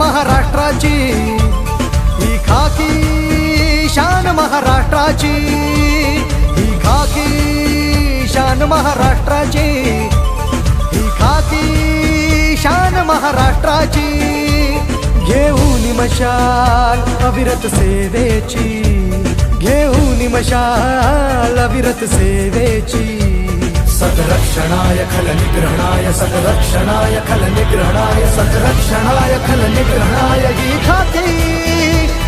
महाराष्ट्राची, ही खाकी शान महाराष्ट्राची, ही खाकी शान महाराष्ट्राची, ही खाकी शान महाराष्ट्राची. घेऊन मशाल अविरत सेवेची, घेऊन मशाल अविरत सेवेची. सद्रक्षणाय खल निग्रहणाय, सद्रक्षणाय खल निग्रहणाय, सद्रक्षणाय खल निग्रहणाय. ही खाकी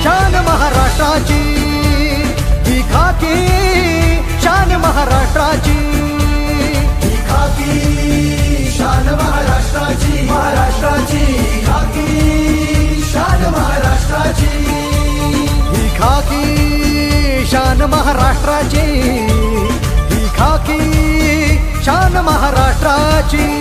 शान महाराष्ट्राची, ही खाकी शान महाराष्ट्राची, ही खाकी शान महाराष्ट्राची, महाराष्ट्राची खाकी शान महाराष्ट्राची, ही खाकी शान महाराष्ट्राची, ही खाकी शान महाराष्ट्राची.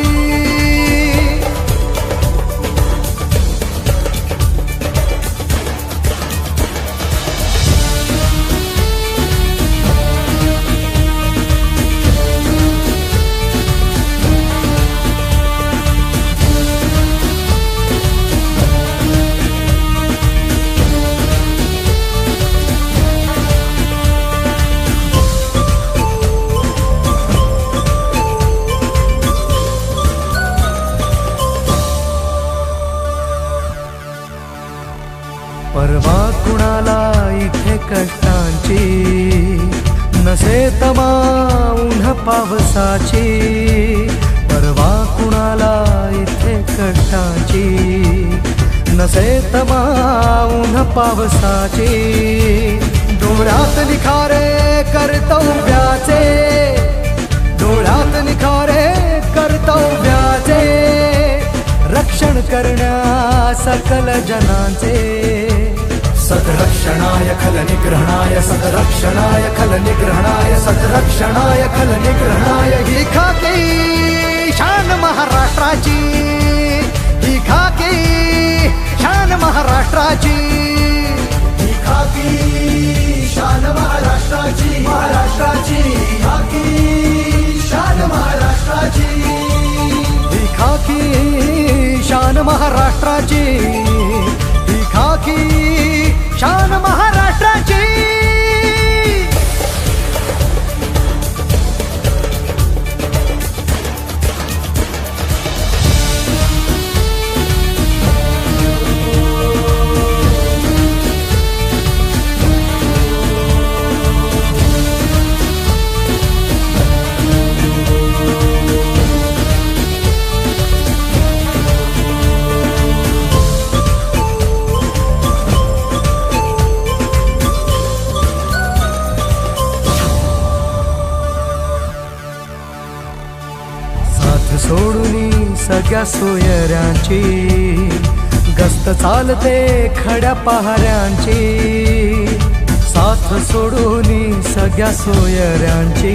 परवा कुणाला इथे कष्टांची, नसे तमा उन्ह पावसाची. परवा कुणाला इथे कष्टांची, नसे तमा उन्ह पावसाची. डोळ्यात निखारे कर्तव्याचे, डोळ्यात निखारे कर्तव्याचे. रक्षण करण्या सकल जनांचे. सद्रक्षणाय खल निग्रहणाय, सद्रक्षणाय खल निग्रहणाय, सद्रक्षणाय खल निग्रहणाय. ही खाकी शान महाराष्ट्राची, ही खाकी शान महाराष्ट्राची, ही खाकी शान महाराष्ट्राची, महाराष्ट्राची खाकी शान महाराष्ट्राची, ही खाकी शान महाराष्ट्राची, ही खाकी शान महाराष्ट्राची. सोडून सगळ्या सोयऱ्यांची, गस्त चालते खड्या पहाऱ्यांची. साथ सोडून सगळ्या सोयऱ्यांची,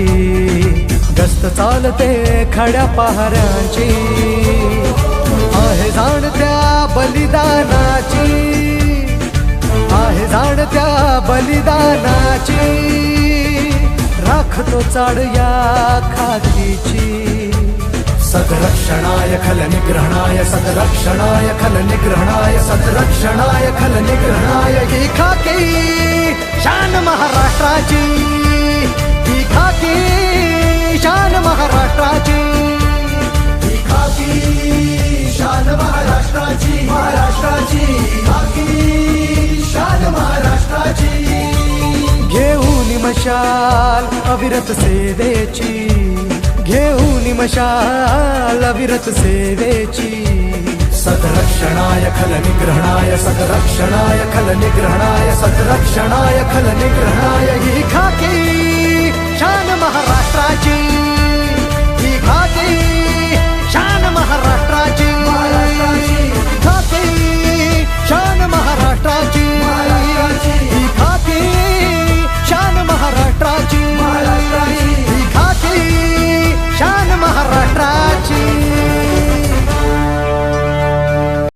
गस्त चालते खड्या पहाऱ्यांची. आहे जाण त्या बलिदानाची, आहे जाण त्या बलिदानाची. राखतो चाड या खाकीची. सद्रक्षणाय खल निग्रहणाय, सद्रक्षणाय खल निग्रहणाय, सद्रक्षणाय खल निग्रहणाय. ही खाकी शान महाराष्ट्राची, ही खाकी शान महाराष्ट्राची, ही खाकी शान महाराष्ट्राची, महाराष्ट्राची खाकी शान महाराष्ट्राची. घेऊन मशाल अविरत सेवेची, घेऊन मशाल अविरत सेवेची. सद्रक्षणाय खल निग्रहणाय, सद्रक्षणाय खल निग्रहणाय, सद्रक्षणाय खल निग्रहणाय. ही